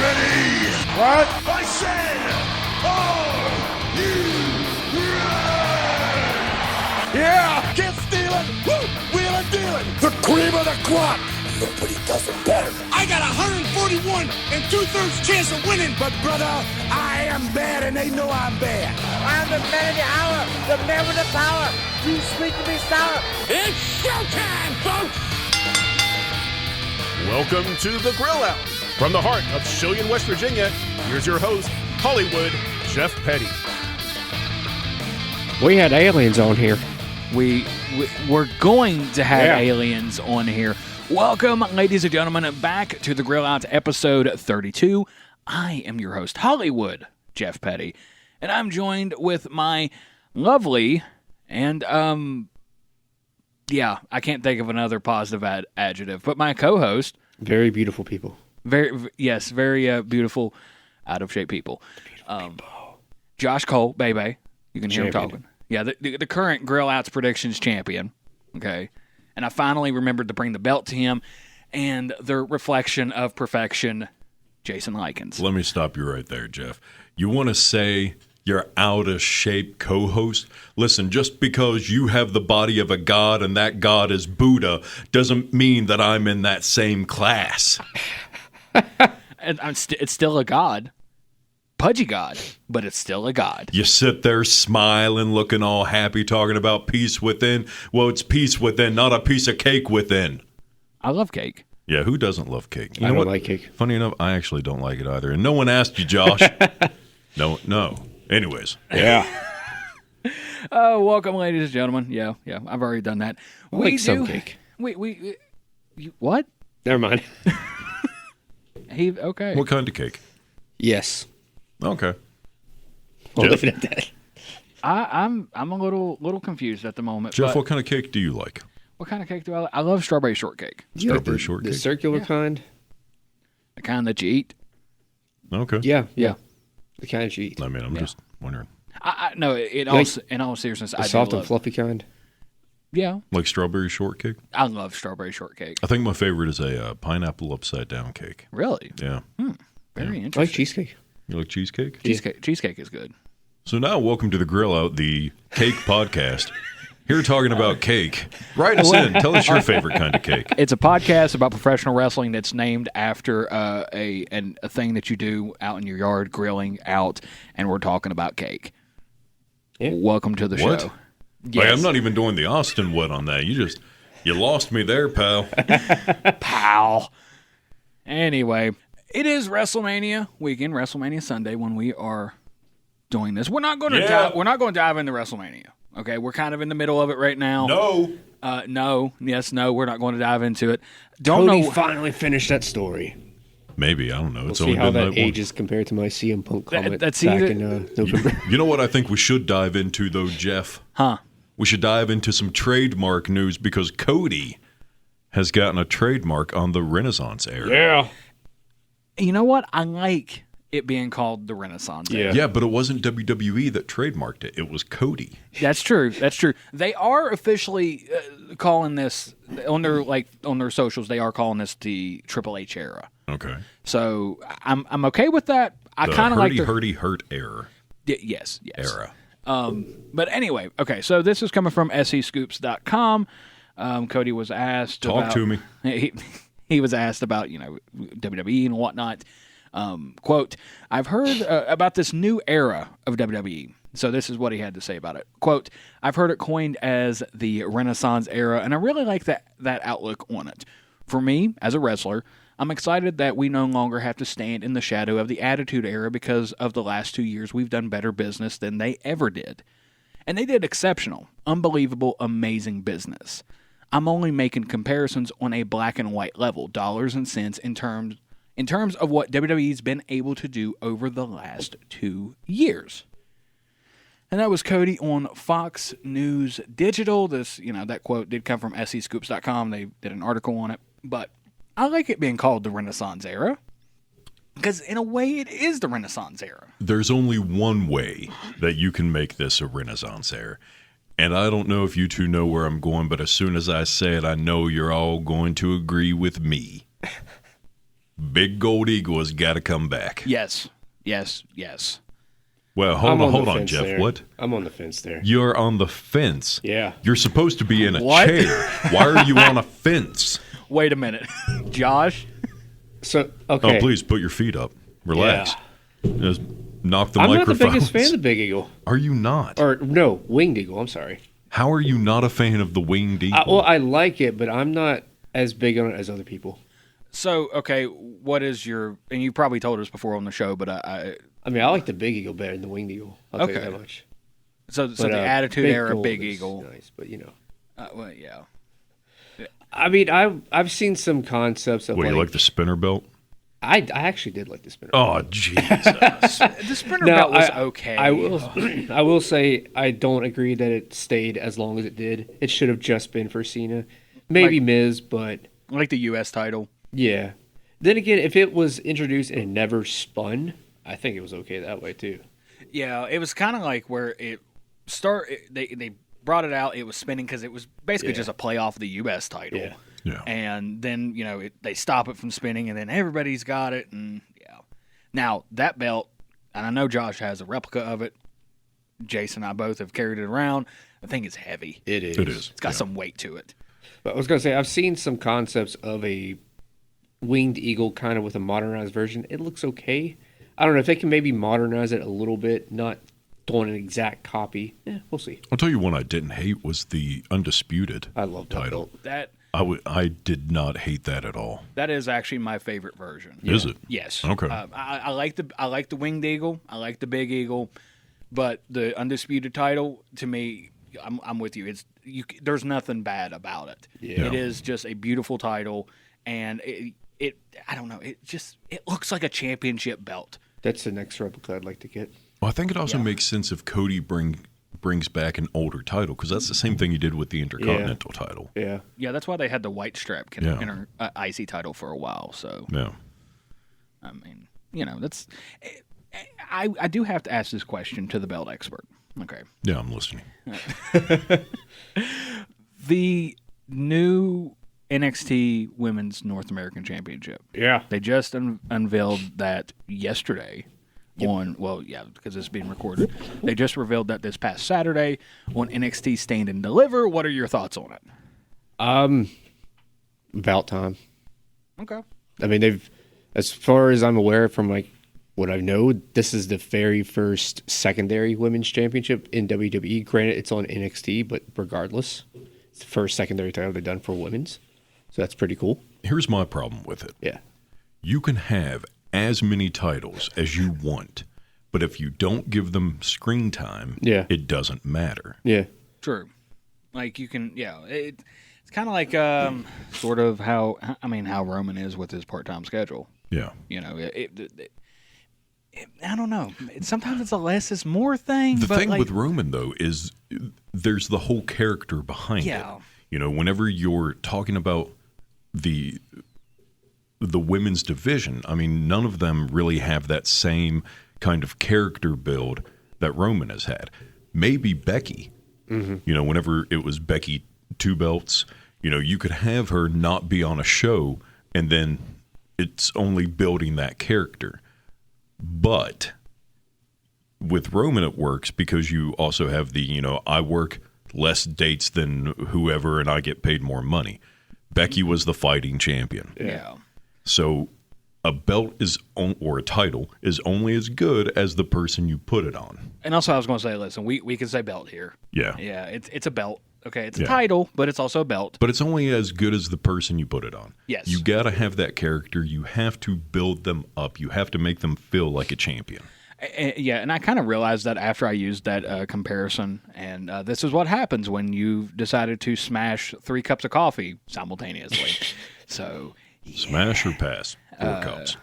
ready? What? I said, are you ready? Yeah! Can't steal it! Woo! Wheel and deal it! The cream of the crop! Nobody does it better. I got 141 and 2/3 chance of winning. But brother, I am bad and they know I'm bad. I'm the man of the hour, the man with the power. Too sweet to be sour. It's showtime, folks! Welcome to the Grill Out. From the heart of Shillian, West Virginia, here's your host, Hollywood Jeff Petty. We had aliens on here. We're going to have aliens on here. Welcome, ladies and gentlemen, back to the Grill Out, episode 32. I am your host, Hollywood Jeff Petty, and I'm joined with my lovely and, I can't think of another positive adjective, but my co-host. Very beautiful people. Very beautiful, out-of-shape people. Josh Cole, baby. You can hear him talking. Yeah, the current Grill Out's predictions champion. Okay. And I finally remembered to bring the belt to him, and the reflection of perfection, Jason Lykens. Let me stop you right there, Jeff. You want to say you're out-of-shape co-host? Listen, just because you have the body of a god and that god is Buddha doesn't mean that I'm in that same class. It's still a god. Pudgy god, but it's still a god. You sit there smiling, looking all happy, talking about peace within. Well, it's peace within, not a piece of cake within. I love cake. Yeah, who doesn't love cake? I don't like cake. Funny enough, I actually don't like it either. And no one asked you, Josh. No. Anyways. Yeah. Oh, welcome, ladies and gentlemen. Yeah, I've already done that. I like some cake. What? Never mind. Okay. What kind of cake? Yes. Okay. We'll leave it at that. I'm a little confused at the moment. Jeff, what kind of cake do you like? What kind of cake do I like? I love strawberry shortcake. Strawberry shortcake? The circular kind? The kind that you eat. Okay. Yeah. The kind that you eat. I mean, I'm just wondering. No, in all seriousness, the soft and fluffy kind? Yeah. Like strawberry shortcake? I love strawberry shortcake. I think my favorite is a pineapple upside down cake. Really? Yeah. Very interesting. I like cheesecake. You like cheesecake? Cheesecake is good. So now, welcome to the Grill Out, the cake podcast. Here talking about cake. Write us in. Tell us your favorite kind of cake. It's a podcast about professional wrestling that's named after a thing that you do out in your yard, grilling out, and we're talking about cake. Yeah. Welcome to the What? show. Yes. Like, I'm not even doing the Austin what on that. You lost me there, pal. Pal. Anyway, it is WrestleMania weekend, WrestleMania Sunday, when we are doing this. We're not going to dive into WrestleMania. Okay, we're kind of in the middle of it right now. No. No. We're not going to dive into it. Cody finally finished that story. Maybe, I don't know. We'll It's see only how been that ages compared to my CM Punk comment that's back either- in November. You know what I think we should dive into, though, Jeff? Huh? We should dive into some trademark news because Cody has gotten a trademark on the Renaissance era. Yeah. You know what? I like it being called the Renaissance era. Yeah, but it wasn't WWE that trademarked it. It was Cody. That's true. They are officially calling this on their socials. They are calling this the Triple H era. Okay. So I'm okay with that. I kind of like the hurt era. Yes. Era. But anyway, okay. So this is coming from SEScoops.com. Cody was asked. Talk to me. He was asked about WWE and whatnot. Quote, I've heard about this new era of WWE. So this is what he had to say about it. Quote, I've heard it coined as the Renaissance era, and I really like that outlook on it. For me, as a wrestler, I'm excited that we no longer have to stand in the shadow of the Attitude Era because of the last 2 years we've done better business than they ever did. And they did exceptional, unbelievable, amazing business. I'm only making comparisons on a black and white level, dollars and cents in terms of what WWE's been able to do over the last 2 years. And that was Cody on Fox News Digital. This, that quote did come from SEScoops.com. They did an article on it. But I like it being called the Renaissance era. Because in a way, it is the Renaissance era. There's only one way that you can make this a Renaissance era. And I don't know if you two know where I'm going, but as soon as I say it, I know you're all going to agree with me. Big Gold Eagle has got to come back. Yes. Well, hold on, fence Jeff. there. What? I'm on the fence there. You're on the fence. Yeah. You're supposed to be in a What? chair. Why are you on a fence? Wait a minute. Josh? So, okay. Oh, please put your feet up. Relax. Just knock the I'm not microphones. the biggest fan of the Big Eagle. Are you not? Or, no, Winged Eagle. I'm sorry. How are you not a fan of the Winged Eagle? Well, I like it, but I'm not as big on it as other people. So, okay, what is your... And you probably told us before on the show, but I mean, I like the Big Eagle better than the Winged Eagle. I'll tell you that much. So But, the Attitude Era Gold Big is Eagle. nice, but, you know. Well, yeah. I mean, I've seen some concepts of What, you like the spinner belt? I actually did like the spinner. Oh, Jesus. The spinner belt was okay. I will say I don't agree that it stayed as long as it did. It should have just been for Cena, maybe Miz, but like the U.S. title. Yeah. Then again, if it was introduced and it never spun, I think it was okay that way too. Yeah, it was kind of like where they brought it out. It was spinning because it was basically just a playoff of the U.S. title. Yeah. Yeah. And then, they stop it from spinning, and then everybody's got it. And, yeah. Now, that belt, and I know Josh has a replica of it. Jason and I both have carried it around. I think it's heavy. It is. It's got some weight to it. But I was going to say, I've seen some concepts of a Winged Eagle kind of with a modernized version. It looks okay. I don't know if they can maybe modernize it a little bit, not doing an exact copy. Yeah, we'll see. I'll tell you one I didn't hate was the Undisputed I love that title. belt. I did not hate that at all. That is actually my favorite version. Is it? Yes. Okay. I like the Winged Eagle. I like the Big Eagle, but the Undisputed title, to me, I'm with you. There's nothing bad about it. Yeah. It is just a beautiful title, and it I don't know. It looks like a championship belt. That's the next replica I'd like to get. Well, I think it also makes sense if Cody brings back an older title, because that's the same thing he did with the Intercontinental title. Yeah. Yeah, that's why they had the white strap IC title for a while. So Yeah. I mean, that's. I do have to ask this question to the belt expert. Okay. Yeah, I'm listening. The new NXT Women's North American Championship. Yeah. They just unveiled that yesterday because it's being recorded. They just revealed that this past Saturday on NXT Stand and Deliver. What are your thoughts on it? About time. Okay. I mean, as far as I'm aware from what I know, this is the very first secondary women's championship in WWE. Granted, it's on NXT, but regardless, it's the first secondary title they've done for women's. So that's pretty cool. Here's my problem with it. Yeah. You can have as many titles as you want, but if you don't give them screen time, it doesn't matter. Yeah. True. Like you can, it's kind of like sort of how Roman is with his part-time schedule. Yeah. I don't know. Sometimes it's a less is more thing. The thing with Roman, though, is there's the whole character behind it. Whenever you're talking about the women's division, I mean, none of them really have that same kind of character build that Roman has had. Maybe Becky. Mm-hmm. Whenever it was Becky 2 belts, you could have her not be on a show, and then it's only building that character. But with Roman, it works because you also have the, I work less dates than whoever and I get paid more money. Becky was the fighting champion. Yeah. So a belt or a title is only as good as the person you put it on. And also I was going to say, listen, we can say belt here. Yeah. Yeah, it's a belt. Okay, it's a title, but it's also a belt. But it's only as good as the person you put it on. Yes. You got to have that character. You have to build them up. You have to make them feel like a champion. Yeah, and I kind of realized that after I used that comparison, and this is what happens when you've decided to smash 3 cups of coffee simultaneously. So, Smash or pass? 4 cups.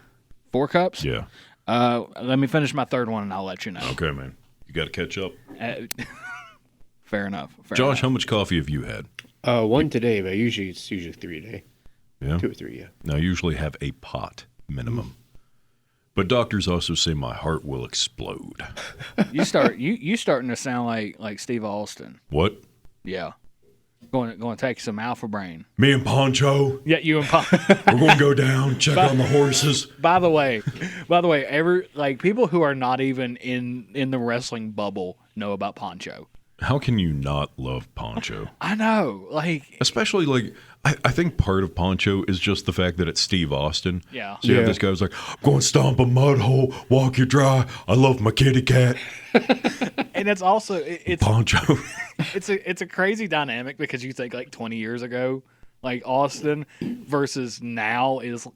4 cups? Yeah. Let me finish my 3rd one, and I'll let you know. Okay, man. You got to catch up. Fair enough. Josh, how much coffee have you had? 1 today, but it's usually 3 a day. Yeah. 2 or 3, yeah. Now, I usually have a pot minimum. But doctors also say my heart will explode. You starting to sound like Steve Austin. What? Yeah. Going to take some Alpha Brain. Me and Poncho. Yeah, you and Poncho. We're going to go down, check on the horses. By the way, people who are not even in the wrestling bubble know about Poncho. How can you not love Poncho? I know, Especially I think part of Poncho is just the fact that it's Steve Austin. Yeah. So you have this guy who's like, I'm going to stomp a mud hole, walk you dry. I love my kitty cat. And it's also it's Poncho. it's a crazy dynamic because you think 20 years ago, Austin versus now is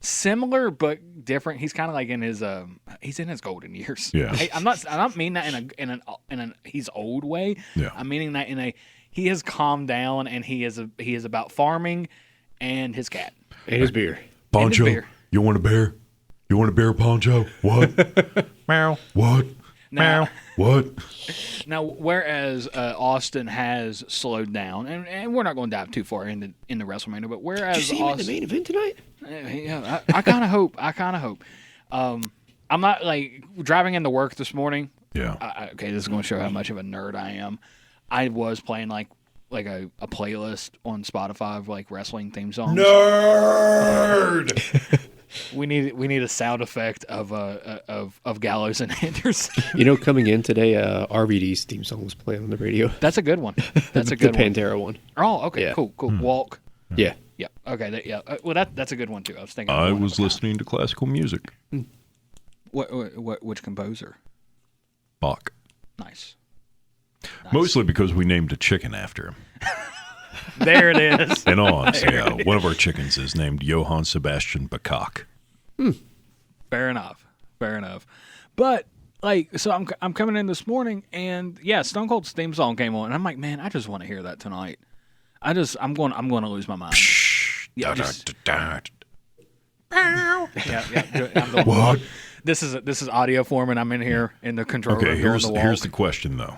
similar but different. He's kind of in his golden years. Yeah. I'm not meaning that in a he's old way. Yeah. I'm meaning that he has calmed down and he is about farming and his cat And his beer. Poncho, beer. you want a beer? You want a beer, Poncho? What? Meow. What? Now, What? Now, whereas Austin has slowed down, and we're not going to dive too far into WrestleMania, but whereas Did you see him in the main event tonight? Yeah, I kind of hope. I'm not driving into work this morning. Yeah. Okay, this is going to show how much of a nerd I am. I was playing a playlist on Spotify of wrestling theme songs. Nerd. We need a sound effect of Gallows and Anderson. Coming in today, RVD's theme song was playing on the radio. That's a good one. That's a good the one. Pantera one. Oh, okay, Yeah. cool. Walk. Yeah. Yeah. Okay. Well, that's a good one too. I was thinking. I was listening to classical music. Which composer? Bach. Nice. Mostly because we named a chicken after him. There it is. And on. So, yeah, one of our chickens is named Johann Sebastian Bacach. Fair enough. But so I'm coming in this morning, and yeah, Stone Cold's theme song came on, and I'm like, man, I just want to hear that tonight. I'm going to lose my mind. Yeah, I'm going, What? This is audio form, and I'm in here in the control room. Okay, here on the wall. here's the question, though.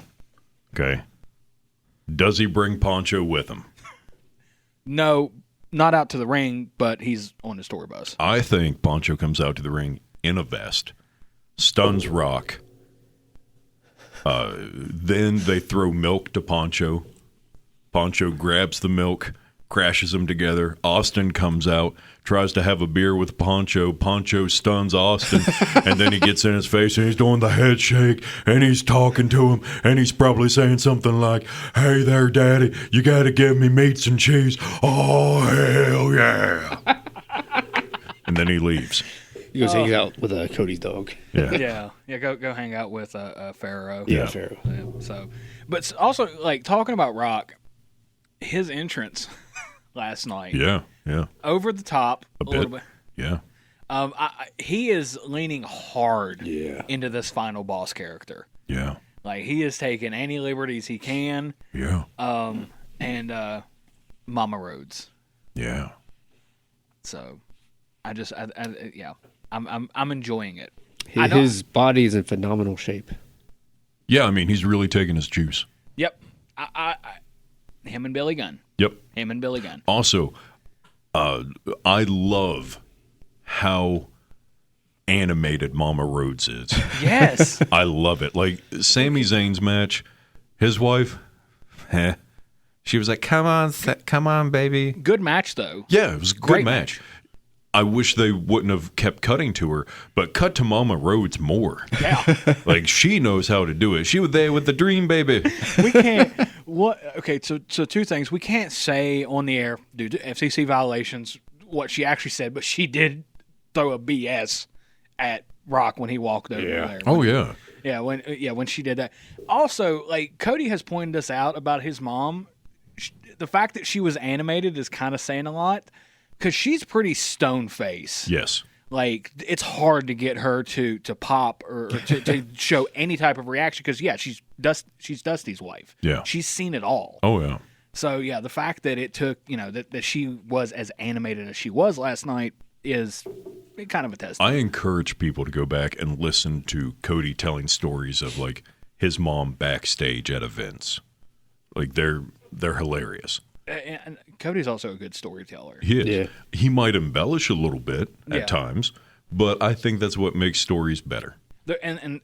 Okay. Does he bring Poncho with him? No, not out to the ring, but he's on his tour bus. I think Poncho comes out to the ring in a vest, stuns Rock. Then they throw milk to Poncho. Poncho grabs the milk, crashes them together. Austin comes out, tries to have a beer with Poncho. Poncho stuns Austin, and then he gets in his face, and he's doing the head shake, and he's talking to him, and he's probably saying something like, hey there, Daddy, you got to give me meats and cheese. Oh, hell yeah. And then he leaves. He goes hang out with Cody's dog. Yeah. Yeah. Go hang out with Pharaoh. Yeah, Pharaoh. Yeah, so, but also talking about Rock, his entrance last night. Yeah. Over the top a little bit. Yeah. He is leaning hard Yeah. into this final boss character. Yeah. He is taking any liberties he can. Yeah. And Mama Rhodes. Yeah. So, I'm enjoying it. His body is in phenomenal shape. Yeah, I mean, he's really taking his juice. Yep. Him and Billy Gunn. Yep. Him and Billy Gunn. Also, I love how animated Mama Rhodes is. Yes. I love it. Sami Zayn's match, his wife, she was like, come on, baby. Good match, though. Yeah, it was a good Great match. I wish they wouldn't have kept cutting to her, but cut to Mama Rhodes more. Yeah. She knows how to do it. She was there with the dream, baby. We can't. Okay, so two things. We can't say on the air, due to FCC violations, what she actually said, but she did throw a BS at Rock when he walked over there. Oh, yeah. Yeah, when she did that. Also, Cody has pointed us out about his mom. The fact that she was animated is kind of saying a lot. Because she's pretty stone face. Yes. It's hard to get her to pop or to show any type of reaction. Because, yeah, she's Dusty's wife. Yeah. She's seen it all. Oh, yeah. So, yeah, the fact that it took, that she was as animated as she was last night is kind of a test. I encourage people to go back and listen to Cody telling stories of, his mom backstage at events. They're hilarious. And Cody's also a good storyteller. He is. Yeah. He might embellish a little bit Yeah. at times, but I think that's what makes stories better. And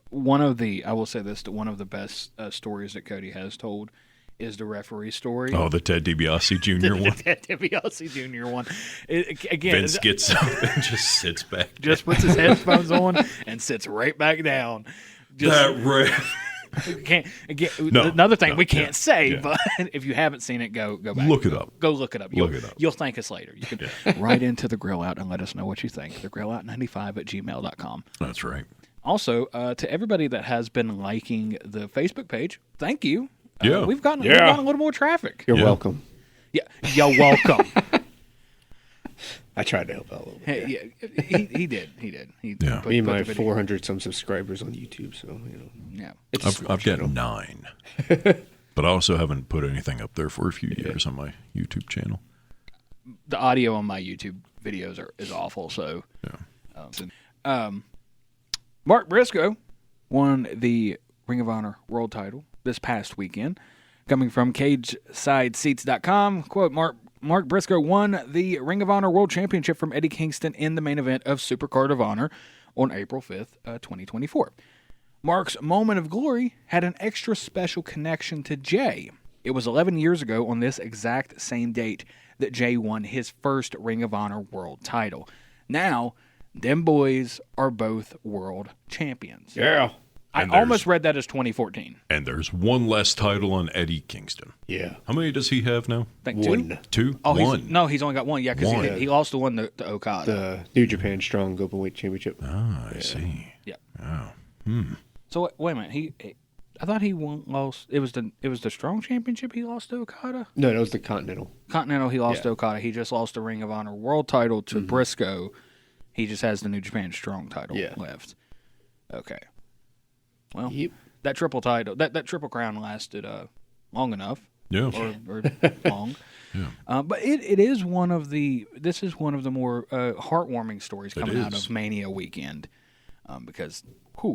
one of the, I will say this, one of the best stories that Cody has told is the referee story. Oh, the Ted DiBiase Jr. one. Ted DiBiase Jr. one. Again, Vince gets up and just sits back. Just puts his headphones on and sits right back down. That ref. Another thing we can't say, but if you haven't seen it, go back. Look it up. Go look it up. You'll thank us later. You can write into the Grill Out and let us know what you think. thegrillout95@gmail.com. That's right. Also, to everybody that has been liking the Facebook page, thank you. Yeah. We've gotten a little more traffic. You're welcome. Yeah, you're welcome. I tried to help out a little bit. Yeah, he did. He Yeah. Me and my 400 some subscribers on YouTube, so Yeah. I've got 9. But I also haven't put anything up there for a few years on my YouTube channel. The audio on my YouTube videos is awful, so Mark Briscoe won the Ring of Honor World title this past weekend. Coming from CageSideSeats.com, quote, Mark Briscoe won the Ring of Honor World Championship from Eddie Kingston in the main event of Supercard of Honor on April 5th, 2024. Mark's moment of glory had an extra special connection to Jay. It was 11 years ago on this exact same date that Jay won his first Ring of Honor World title. Now, them boys are both world champions. Yeah. I almost read that as 2014. And there's one less title on Eddie Kingston. Yeah. How many does he have now? I think One. Two? Oh, one. He's only got one. Yeah, because he lost the one to Okada. The New Japan Strong Openweight Championship. Ah, I see. Yeah. Oh. So wait a minute. I thought he lost. It was the Strong Championship he lost to Okada. No, that was the Continental. Continental he lost to Okada. He just lost the Ring of Honor World title to Briscoe. He just has the New Japan Strong title left. Okay. Well, that triple title, that triple crown lasted long enough. Yeah. Or long. Yeah. But it is one of the more heartwarming stories coming out of Mania weekend, because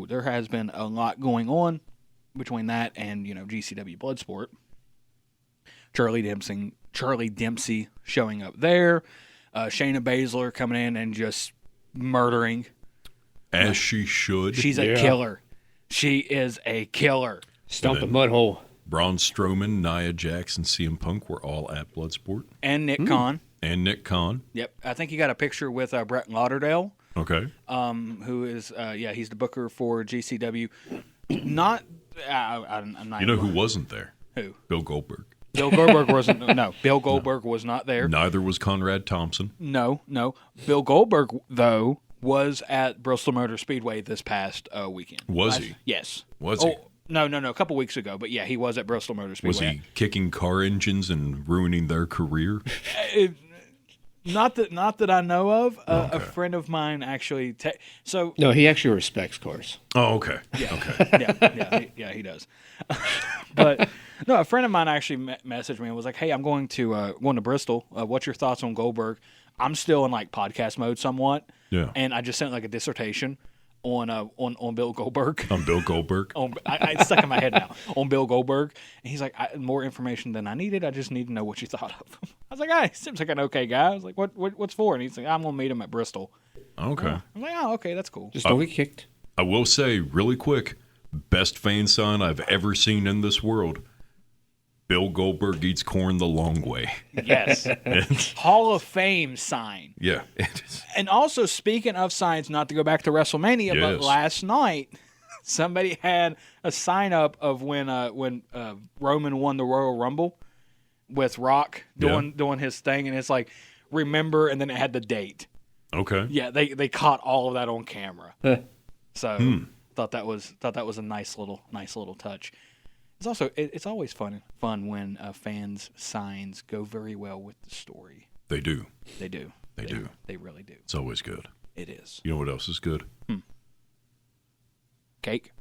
there has been a lot going on between that and GCW Bloodsport. Charlie Dempsey showing up there, Shayna Baszler coming in and just murdering. As she should. She's a killer. She is a killer. Stomp the mud hole. Braun Strowman, Nia Jax, and CM Punk were all at Bloodsport. And Nick Khan. Yep. I think he got a picture with Brett Lauderdale. Okay. Who is, he's the booker for GCW. Not, I'm not. You know who wasn't there? Who? Bill Goldberg. Bill Goldberg wasn't. No, Bill Goldberg was not there. Neither was Conrad Thompson. No. Bill Goldberg, though, was at Bristol Motor Speedway this past weekend. Was he? Yes. Was he? No, a couple weeks ago. But yeah, he was at Bristol Motor Speedway. Was he kicking car engines and ruining their career? Not that I know of. A friend of mine actually. No, he actually respects cars. Oh, okay. Yeah. Okay. He does. But no, a friend of mine actually messaged me and was like, "Hey, I'm going to Bristol. What's your thoughts on Goldberg?" I'm still in podcast mode somewhat. Yeah. And I just sent a dissertation on Bill Goldberg. On Bill Goldberg. It's stuck in my head now. On Bill Goldberg, and he's like, more information than I needed. I just need to know what you thought of him. I was like, he seems like an okay guy. I was like, what's for? And he's like, I'm gonna meet him at Bristol. Okay. I'm like, oh, okay, that's cool. Just don't get kicked. I will say really quick, best fan sign I've ever seen in this world. Bill Goldberg eats corn the long way. Yes. Hall of Fame sign. Yeah, it is. And also, speaking of signs, not to go back to WrestleMania, but last night, somebody had a sign up of when Roman won the Royal Rumble with Rock doing his thing, and it's like, remember, and then it had the date. Okay. Yeah, they caught all of that on camera. So thought that was a nice little touch. It's also it's always fun when fans' signs go very well with the story. They do. They do. They really do. It's always good. It is. You know what else is good? Cake.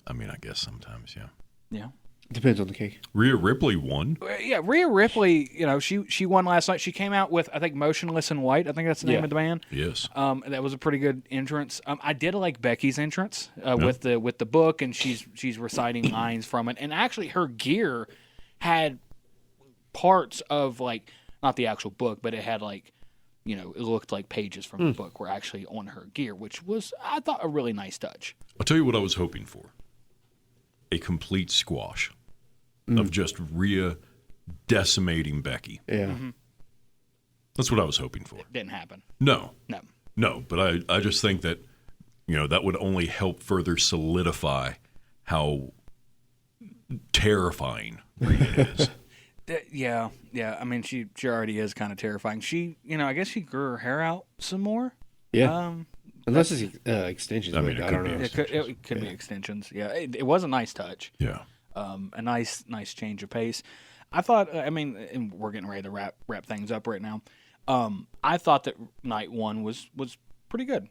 I mean, I guess sometimes, yeah. Yeah. Depends on the cake. Rhea Ripley won. Yeah, Rhea Ripley, she won last night. She came out with, I think, Motionless in White. I think that's the name of the band. Yes. That was a pretty good entrance. I did like Becky's entrance with the book, and she's reciting lines from it. And actually, her gear had parts of, not the actual book, but it had, it looked like pages from the book were actually on her gear, which was, I thought, a really nice touch. I'll tell you what I was hoping for. A complete squash. of just Rhea decimating Becky. Yeah. Mm-hmm. That's what I was hoping for. It didn't happen. No, No. but I just think that, that would only help further solidify how terrifying Rhea is. Yeah. I mean, she already is kind of terrifying. She, I guess she grew her hair out some more. Yeah. Unless it's extensions. I mean, I it don't could know. be It could be extensions. Yeah, it was a nice touch. Yeah. A nice change of pace. I thought. And we're getting ready to wrap things up right now. I thought that night one was pretty good.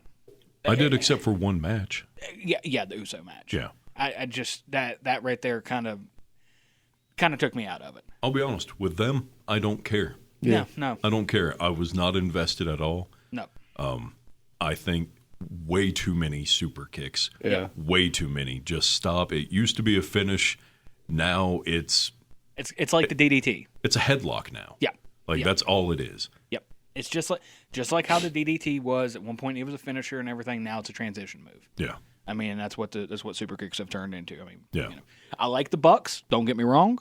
I did, except for one match. Yeah, the Uso match. Yeah. I just that right there kind of took me out of it. I'll be honest, with them, I don't care. Yeah. No. I don't care. I was not invested at all. No. I think way too many super kicks. Yeah. Way too many. Just stop. It used to be a finish. Now it's like the DDT. a headlock now. Yeah. That's all it is. Yep. It's just like how the DDT was at one point. It was a finisher and everything. Now it's a transition move. Yeah. I mean, that's what super kicks have turned into. I mean, Yeah. I like the Bucks. Don't get me wrong.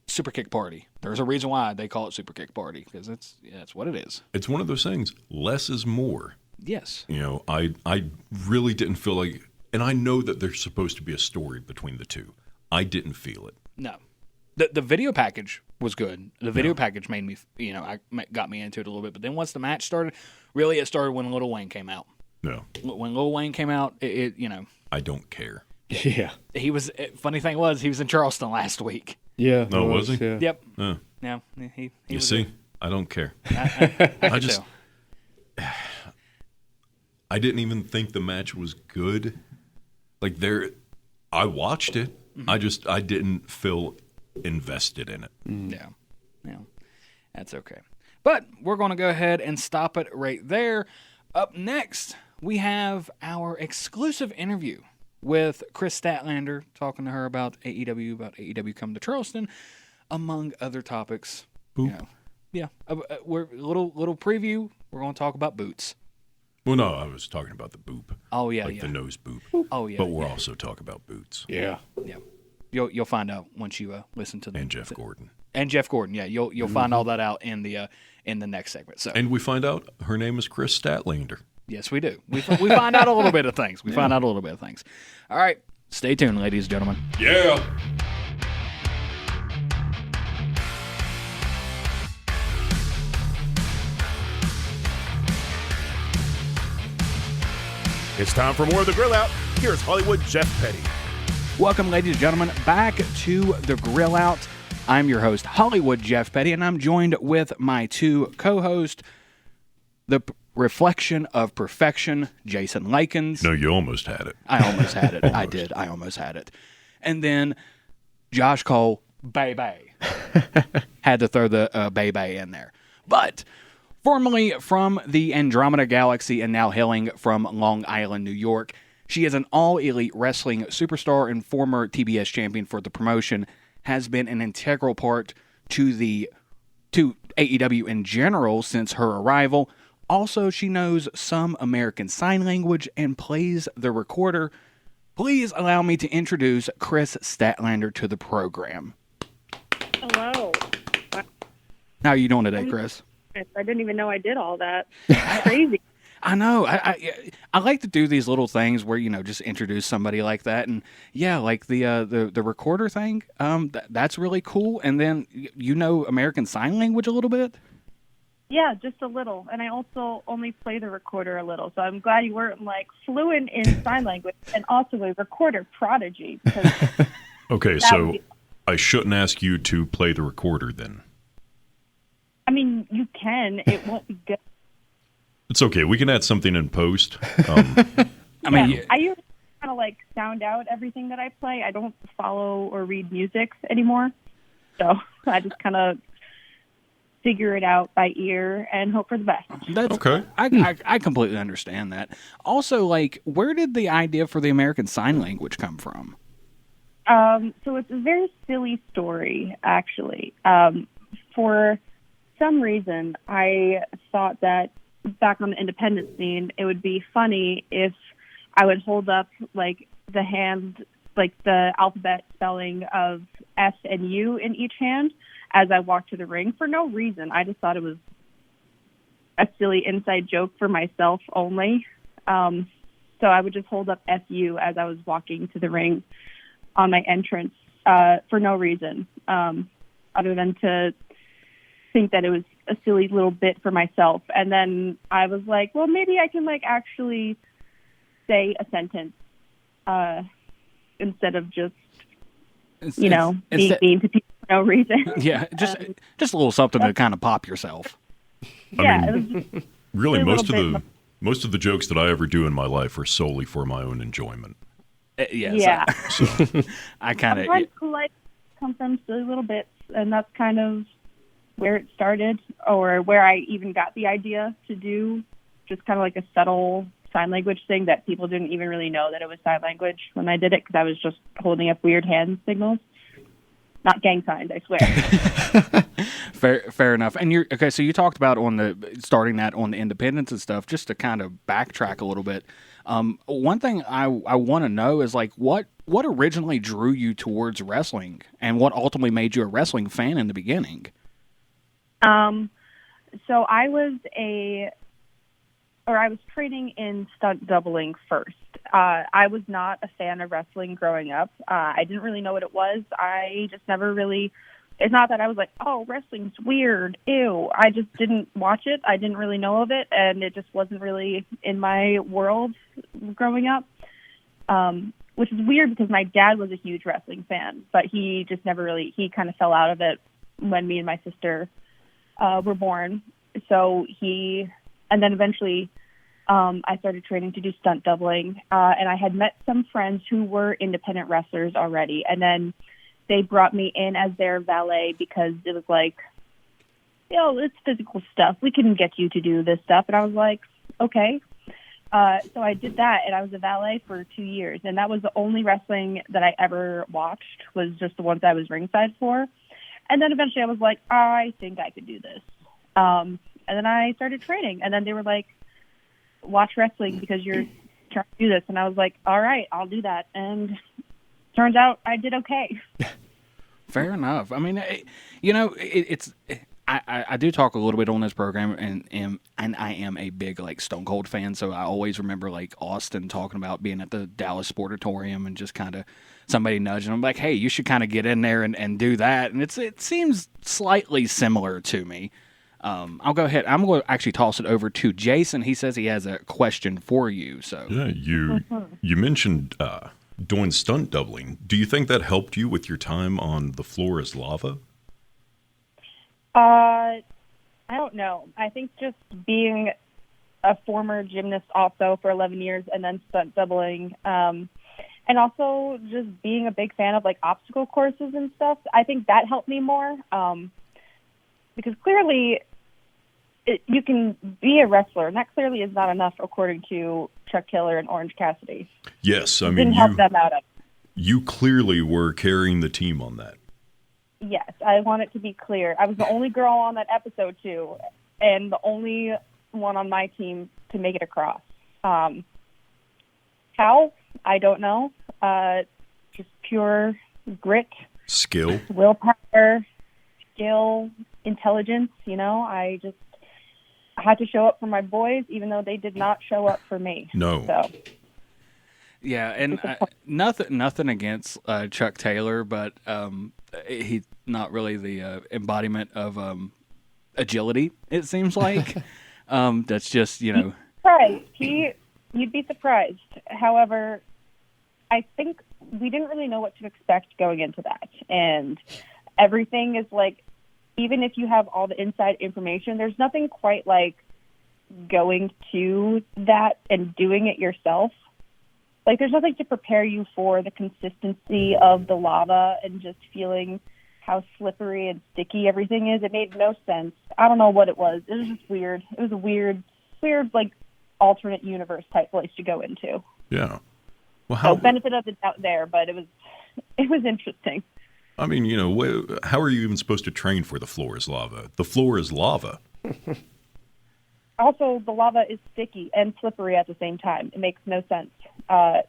Super kick party. There's a reason why they call it super kick party, because that's what it is. It's one of those things. Less is more. Yes. I really didn't feel like, and I know that there's supposed to be a story between the two. I didn't feel it. No. The video package was good. The video package made me, got me into it a little bit. But then once the match started, really it started when Lil Wayne came out. No. When Lil Wayne came out, it I don't care. Yeah. he was. Funny thing was, he was in Charleston last week. Yeah. No, was he? Yeah. Yep. Yeah. Yeah. He You was see, I don't care. I I just, I didn't even think the match was good. I watched it. Mm-hmm. I didn't feel invested in it. Yeah, that's okay. But we're going to go ahead and stop it right there. Up next, we have our exclusive interview with Kris Statlander, talking to her about AEW coming to Charleston, among other topics. Boop. Yeah, we're little preview. We're going to talk about boots. Well, no, I was talking about the boop. Oh yeah, the nose boop. Oh yeah, but we're also talking about boots. Yeah. Yeah. You'll find out once you listen to them. And Jeff Gordon. And Jeff Gordon, yeah. You'll find all that out in the next segment. So. And we find out her name is Kris Statlander. Yes, we do. We find out a little bit of things. Find out a little bit of things. All right. Stay tuned, ladies and gentlemen. Yeah. It's time for more of the Grill Out. Here's Hollywood Jeff Petty. Welcome, ladies and gentlemen, back to the Grill Out. I'm your host, Hollywood Jeff Petty, and I'm joined with my two co-hosts, the reflection of perfection, Jason Lykens. No, you almost had it. I almost had it. I did. I almost had it. And then Josh Cole, Bay. Had to throw the Bay in there. But formerly from the Andromeda Galaxy and now hailing from Long Island, New York, she is an all-elite wrestling superstar and former TBS champion for the promotion, has been an integral part to AEW in general since her arrival. Also, she knows some American Sign Language and plays the recorder. Please allow me to introduce Kris Statlander to the program. Hello. How are you doing today, Kris? I didn't even know I did all that. It's crazy. I know. I like to do these little things where, just introduce somebody like that. And yeah, like the recorder thing, that's really cool. And then, American Sign Language a little bit? Yeah, just a little. And I also only play the recorder a little. So I'm glad you weren't fluent in sign language and also a recorder prodigy. Okay, so I shouldn't ask you to play the recorder then. I mean, you can. It won't be good. It's okay. We can add something in post. I usually kind of sound out everything that I play. I don't follow or read music anymore. So I just kind of figure it out by ear and hope for the best. That's okay. I completely understand that. Also, where did the idea for the American Sign Language come from? So it's a very silly story, actually. For some reason, I thought that back on the independent scene, it would be funny if I would hold up the hand, like the alphabet spelling of S and U in each hand as I walked to the ring for no reason. I just thought it was a silly inside joke for myself only. So I would just hold up FU as I was walking to the ring on my entrance for no reason, other than to think that it was a silly little bit for myself. And then I was like, well, maybe I can like actually say a sentence instead of just, being mean to people for no reason. Yeah, just a little something to kind of pop yourself. Yeah, I mean, really, most of the jokes that I ever do in my life are solely for my own enjoyment. Yeah. I kind of like come from silly little bits, and that's kind of where it started, or where I even got the idea to do just kind of like a subtle sign language thing that people didn't even really know that it was sign language when I did it, because I was just holding up weird hand signals. Not gang signs, I swear. Fair enough. And so you talked about starting that on the independents and stuff. Just to kind of backtrack a little bit, one thing I want to know is like what originally drew you towards wrestling, and what ultimately made you a wrestling fan in the beginning. So I was training in stunt doubling first. I was not a fan of wrestling growing up. I didn't really know what it was. I just never really, it's not that I was like, oh, wrestling's weird, ew. I just didn't watch it. I didn't really know of it, and it just wasn't really in my world growing up, which is weird because my dad was a huge wrestling fan, but he just never really, he kind of fell out of it when me and my sister were born. So and then eventually I started training to do stunt doubling, and I had met some friends who were independent wrestlers already, and then they brought me in as their valet because it was like, it's physical stuff. We can get you to do this stuff. And I was like, okay. So I did that, and I was a valet for 2 years, and that was the only wrestling that I ever watched, was just the ones I was ringside for. And then eventually I was like, I think I could do this. And then I started training, and then they were like, watch wrestling because you're trying to do this. And I was like, all right, I'll do that. And turns out I did okay. Fair enough. I mean, I do talk a little bit on this program, and I am a big like Stone Cold fan, so I always remember like Austin talking about being at the Dallas Sportatorium and just kind of somebody nudging him like, hey, you should kind of get in there and do that. And it seems slightly similar to me. I'll go ahead. I'm going to actually toss it over to Jason. He says he has a question for you. So yeah, you mentioned doing stunt doubling. Do you think that helped you with your time on The Floor is Lava? I don't know. I think just being a former gymnast also for 11 years and then stunt doubling, and also just being a big fan of like obstacle courses and stuff, I think that helped me more. Because clearly you can be a wrestler, and that clearly is not enough according to Chuck Taylor and Orange Cassidy. Yes, I mean, didn't help them out. You clearly were carrying the team on that. Yes, I want it to be clear. I was the only girl on that episode too, and the only one on my team to make it across. How? I don't know. Just pure grit, skill, willpower, skill, intelligence. I had to show up for my boys, even though they did not show up for me. No. So. Yeah, and nothing against Chuck Taylor, but he's not really the embodiment of agility, it seems like. That's just, Right. You'd be surprised. However, I think we didn't really know what to expect going into that. And everything is like, even if you have all the inside information, there's nothing quite like going to that and doing it yourself. Like, there's nothing to prepare you for the consistency of the lava and just feeling how slippery and sticky everything is. It made no sense. I don't know what it was. It was just weird. It was a weird, like, alternate universe type place to go into. Yeah. Well, so benefit of the doubt there, but it was interesting. I mean, how are you even supposed to train for The Floor is Lava? The floor is lava. Also, the lava is sticky and slippery at the same time. It makes no sense.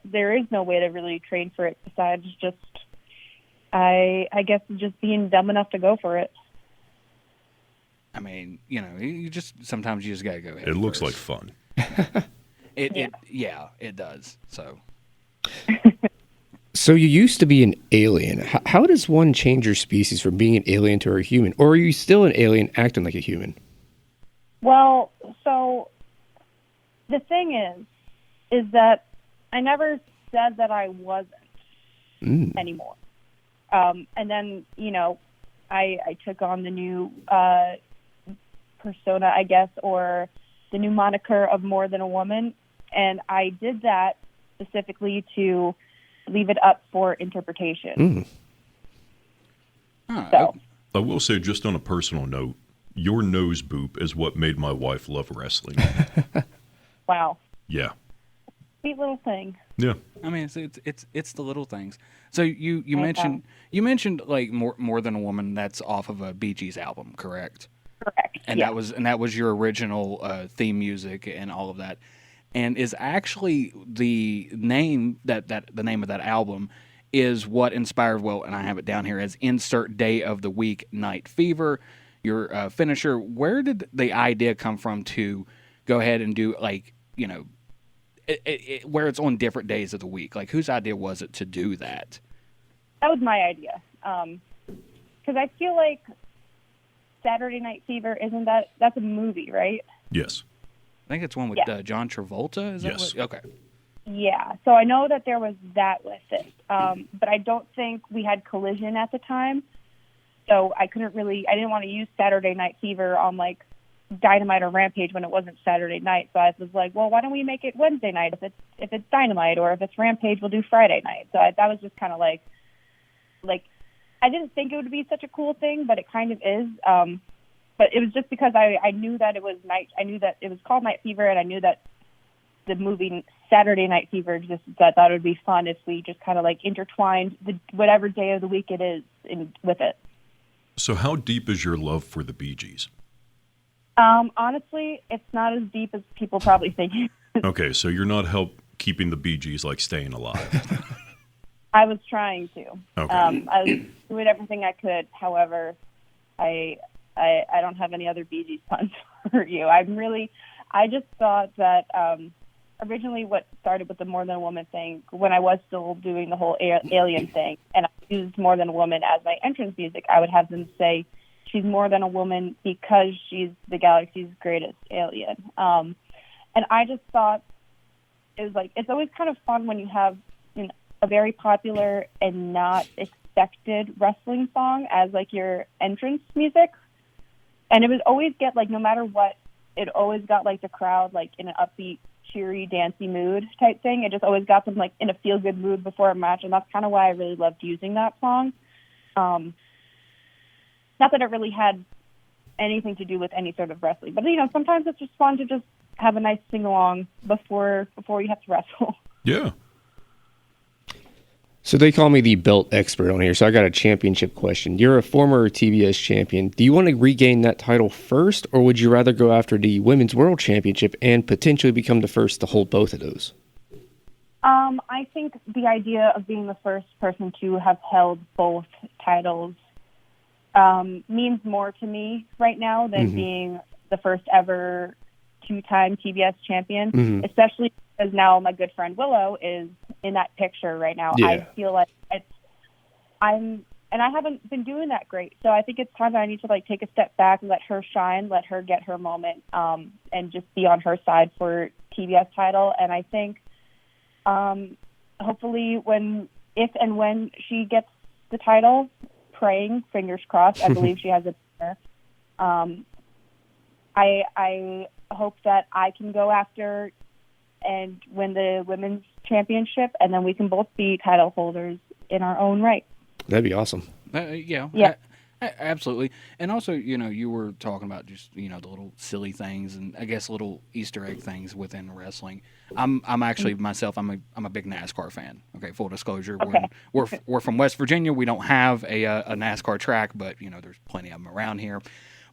there is no way to really train for it besides just, I guess, just being dumb enough to go for it. I mean, sometimes you just got to go ahead. It looks like fun. It does. So. So you used to be an alien. How does one change your species from being an alien to a human? Or are you still an alien acting like a human? Well, so the thing is that I never said that I wasn't anymore. And then, I took on the new persona, I guess, or the new moniker of More Than a Woman. And I did that specifically to leave it up for interpretation. So. I will say, just on a personal note, your nose boop is what made my wife love wrestling. Wow. Yeah. Sweet little thing. Yeah. I mean, it's the little things. So you mentioned like More Than a Woman. That's off of a Bee Gees album, correct? Correct. And that was your original theme music and all of that. And is actually the name the name of that album is what inspired, and I have it down here as insert day of the week, Night Fever, your finisher. Where did the idea come from to go ahead and do, where it's on different days of the week? Like, whose idea was it to do that? That was my idea. Because I feel like Saturday Night Fever, that's a movie, right? Yes. I think it's one with John Travolta. Is that yes. Okay. Yeah. So I know that there was that with it. But I don't think we had Collision at the time. So I didn't want to use Saturday Night Fever on like Dynamite or Rampage when it wasn't Saturday night. So I was like, well, why don't we make it Wednesday night if it's Dynamite, or if it's Rampage, we'll do Friday night. So that was just kind of like I didn't think it would be such a cool thing, but it kind of is. But it was just because I knew that it was night. I knew that it was called Night Fever, and I knew that the movie Saturday Night Fever existed. So I thought it would be fun if we just kind of like intertwined whatever day of the week it is with it. So how deep is your love for the Bee Gees? Honestly, it's not as deep as people probably think. Okay, so you're not keeping the Bee Gees like staying alive. I was trying to. Okay. I was doing everything I could. However, I don't have any other Bee Gees puns for you. I just thought that originally what started with the More Than a Woman thing, when I was still doing the whole alien thing, and I used More Than a Woman as my entrance music, I would have them say, she's more than a woman because she's the galaxy's greatest alien. And I just thought it was like, it's always kind of fun when you have a very popular and not expected wrestling song as like your entrance music. And it would always get like, no matter what, it always got like the crowd like in an upbeat, cheery, dancey mood type thing. It just always got them like in a feel good mood before a match. And that's kind of why I really loved using that song. Not that it really had anything to do with any sort of wrestling, but sometimes it's just fun to just have a nice sing along before you have to wrestle. Yeah. So they call me the belt expert on here, so I got a championship question. You're a former TBS champion. Do you want to regain that title first, or would you rather go after the Women's World Championship and potentially become the first to hold both of those? I think the idea of being the first person to have held both titles means more to me right now than being the first ever two-time TBS champion, especially because now my good friend Willow is in that picture right now. Yeah. I feel like I haven't been doing that great. So I think it's time that I need to like take a step back and let her shine, let her get her moment, and just be on her side for TBS title. And I think hopefully if and when she gets the title, praying, fingers crossed, I believe she has it there. I hope that I can go after and win the women's championship, and then we can both be title holders in our own right. That'd be awesome. Yeah. Absolutely. And also, you were talking about just, the little silly things and I guess little Easter egg things within wrestling. I'm actually myself, I'm a big NASCAR fan. Okay. Full disclosure. Okay. We're from West Virginia. We don't have a NASCAR track, but there's plenty of them around here,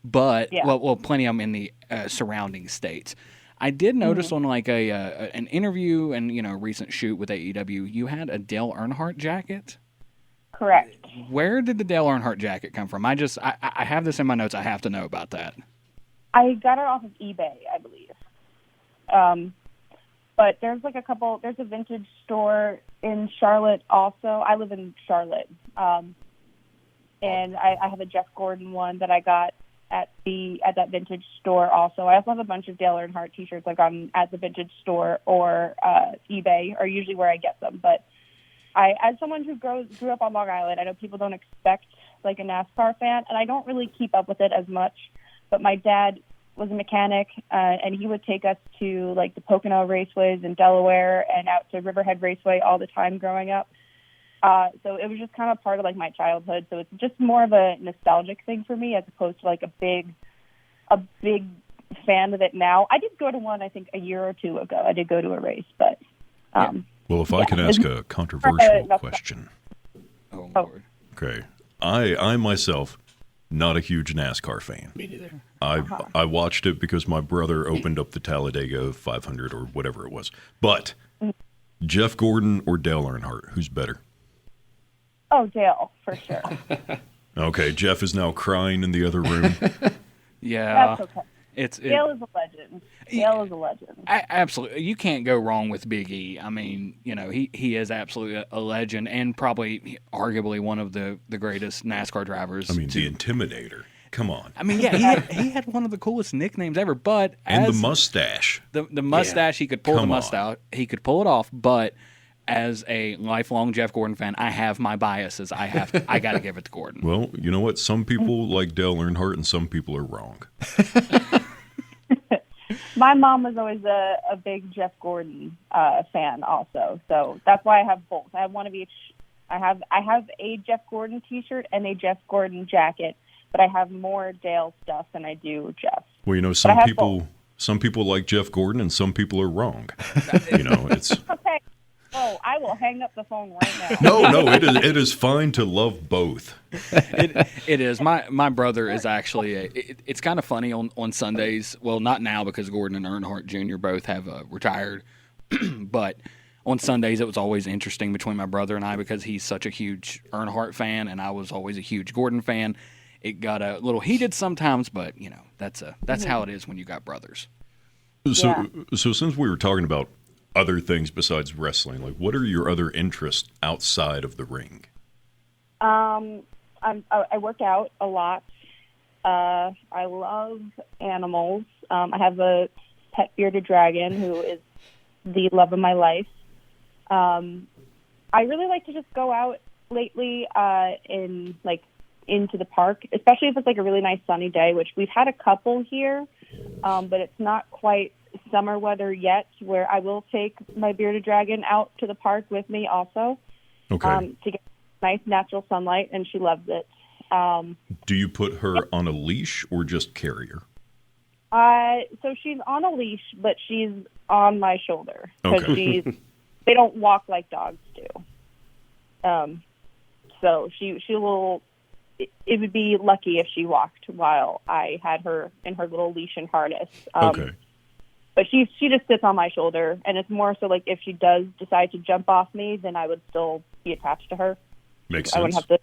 but plenty of them in the surrounding states. I did notice on like an interview and a recent shoot with AEW, you had a Dale Earnhardt jacket. Correct. Where did the Dale Earnhardt jacket come from? I have this in my notes. I have to know about that. I got it off of eBay, I believe. But there's like there's a vintage store in Charlotte also. I live in Charlotte. And I have a Jeff Gordon one that I got at that vintage store also. I also have a bunch of Dale Earnhardt t-shirts like at the vintage store or eBay are usually where I get them. But as someone who grew up on Long Island, I know people don't expect like a NASCAR fan, and I don't really keep up with it as much. But my dad was a mechanic, and he would take us to like the Pocono raceways in Delaware and out to Riverhead Raceway all the time growing up. So it was just kind of part of like my childhood. So it's just more of a nostalgic thing for me as opposed to like a big fan of it now. I did go to one, I think a year or two ago. I did go to a race, but well, if I can ask a controversial question. Oh, Lord. Okay. I myself, not a huge NASCAR fan. Me neither. I watched it because my brother opened up the Talladega 500 or whatever it was. But Jeff Gordon or Dale Earnhardt, who's better? Oh, Dale, for sure. Okay, Jeff is now crying in the other room. Yeah. That's okay. Dale is a legend. Dale is a legend. Absolutely. You can't go wrong with Big E. I mean, he is absolutely a legend and probably arguably one of the greatest NASCAR drivers. I mean, the Intimidator. Come on. I mean, yeah, he had one of the coolest nicknames ever, but and the mustache. The mustache, he could pull the mustache. He could pull it off, but as a lifelong Jeff Gordon fan, I have my biases. I got to give it to Gordon. Well, you know what? Some people like Dale Earnhardt and some people are wrong. My mom was always a big Jeff Gordon fan also, so that's why I have both. I have one of each. I have a Jeff Gordon T-shirt and a Jeff Gordon jacket, but I have more Dale stuff than I do Jeff. Well, some people like Jeff Gordon and some people are wrong. It's okay. Oh, I will hang up the phone right now. No, it is fine to love both. It is. My brother is actually it's kind of funny on Sundays. Well, not now because Gordon and Earnhardt Jr. both have retired, but on Sundays it was always interesting between my brother and I because he's such a huge Earnhardt fan and I was always a huge Gordon fan. It got a little heated sometimes, but that's how it is when you got brothers. So since we were talking about other things besides wrestling, like what are your other interests outside of the ring? I work out a lot. I love animals. I have a pet bearded dragon who is the love of my life. I really like to just go out lately into the park, especially if it's like a really nice sunny day, which we've had a couple here, but it's not quite summer weather yet, where I will take my bearded dragon out to the park with me also to get nice natural sunlight, and she loves it. Do you put her on a leash or just carry her? So she's on a leash, but she's on my shoulder because Okay. they don't walk like dogs do. So she will. It would be lucky if she walked while I had her in her little leash and harness. Okay. But she just sits on my shoulder, and it's more so like if she does decide to jump off me, then I would still be attached to her. Makes I sense. wouldn't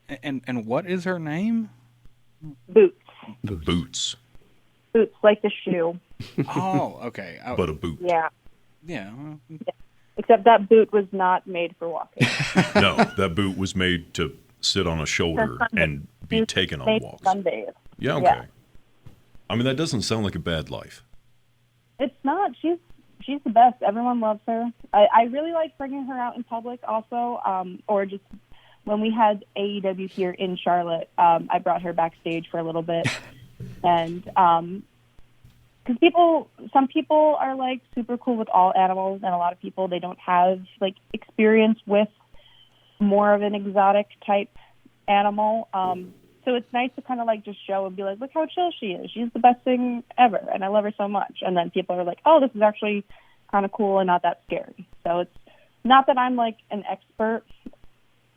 have to. And what is her name? Boots. Boots. Boots, like the shoe. Oh, okay. But a boot. Yeah. Yeah. Except that boot was not made for walking. No, that boot was made to sit on a shoulder and be taken on walks. Sundays. Yeah, okay. Yeah. I mean, that doesn't sound like a bad life. It's not. She's the best. Everyone loves her. I really like bringing her out in public also, or just when we had AEW here in Charlotte, I brought her backstage for a little bit. And because some people are like super cool with all animals, and a lot of people, they don't have like experience with more of an exotic type animal. So it's nice to kind of like just show and be like, look how chill she is. She's the best thing ever, and I love her so much. And then people are like, oh, this is actually kind of cool and not that scary. So it's not that I'm like an expert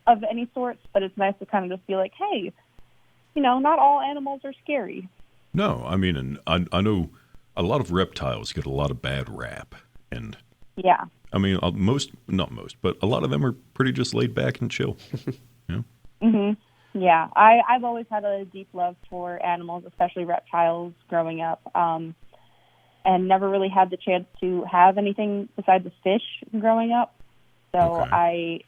of any sorts, but it's nice to kind of just be like, hey, not all animals are scary. No, I mean, and I know a lot of reptiles get a lot of bad rap, and Yeah. I mean, not most, but a lot of them are pretty just laid back and chill. Yeah. Mhm. Yeah, I've always had a deep love for animals, especially reptiles, growing up, and never really had the chance to have anything besides a fish growing up. So Okay.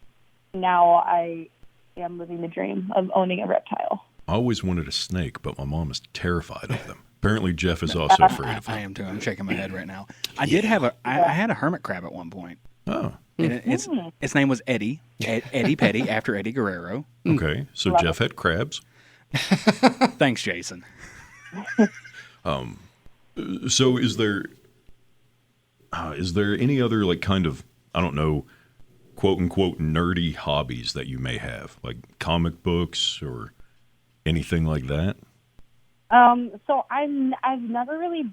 I am living the dream of owning a reptile. I always wanted a snake, but my mom is terrified of them. Apparently, Jeff is also afraid of them. I am too. I'm shaking my head right now. I had a hermit crab at one point. Oh, And its name was Eddie. Eddie Petty, after Eddie Guerrero. okay. So Jeff had crabs. Thanks, Jason. So is there any other like kind of, I don't know, quote unquote nerdy hobbies that you may have, like comic books or anything like that? So I've never really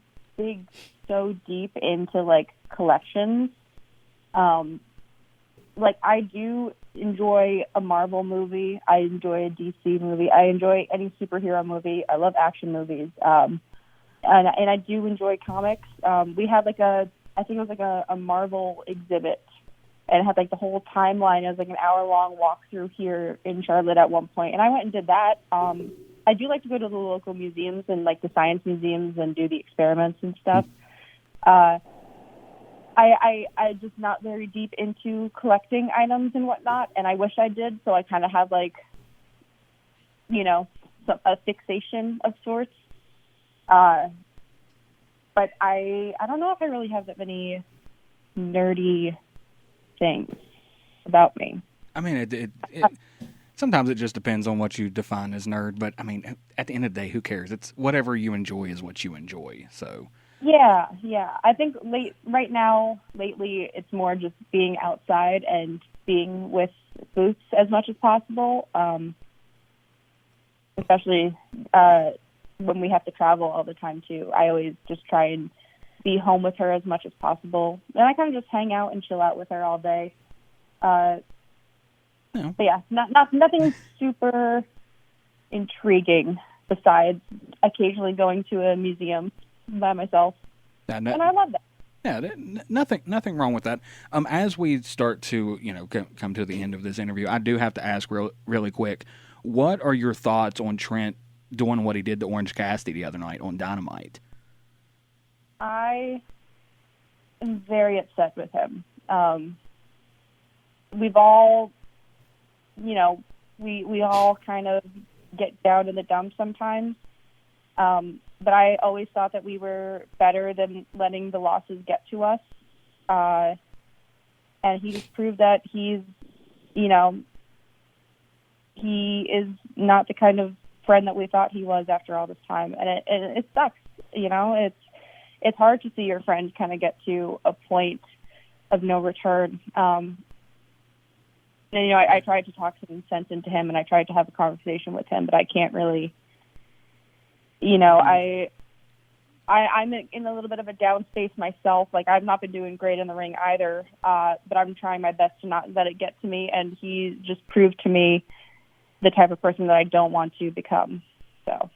so deep into like collections. Like I do enjoy a Marvel movie. I enjoy a DC movie. I enjoy any superhero movie. I love action movies. And I do enjoy comics. We had I think it was like a Marvel exhibit, and it had like the whole timeline. It was like an hour-long walkthrough here in Charlotte at one point, and I went and did that. I do like to go to the local museums and like the science museums and do the experiments and stuff. I just not very deep into collecting items and whatnot, and I wish I did. So I kind of have like, a fixation of sorts. But I don't know if I really have that many nerdy things about me. I mean, sometimes it just depends on what you define as nerd. But I mean, at the end of the day, who cares? It's whatever you enjoy is what you enjoy. So. Yeah. I think lately, it's more just being outside and being with Boots as much as possible, especially when we have to travel all the time, too. I always just try and be home with her as much as possible. And I kind of just hang out and chill out with her all day. But yeah, nothing super intriguing besides occasionally going to a museum by myself, and I love that. Yeah, nothing wrong with that. As we start to come to the end of this interview, I do have to ask really quick, what are your thoughts on Trent doing what he did to Orange Cassidy the other night on Dynamite? I am very upset with him. We've all, we all kind of get down in the dumps sometimes. But I always thought that we were better than letting the losses get to us. And he just proved that he is not the kind of friend that we thought he was after all this time. And it sucks, it's hard to see your friend kind of get to a point of no return. And, I tried to talk some sense into him, and I tried to have a conversation with him, but I can't really, I'm in a little bit of a down space myself. Like, I've not been doing great in the ring either, but I'm trying my best to not let it get to me, and he just proved to me the type of person that I don't want to become. So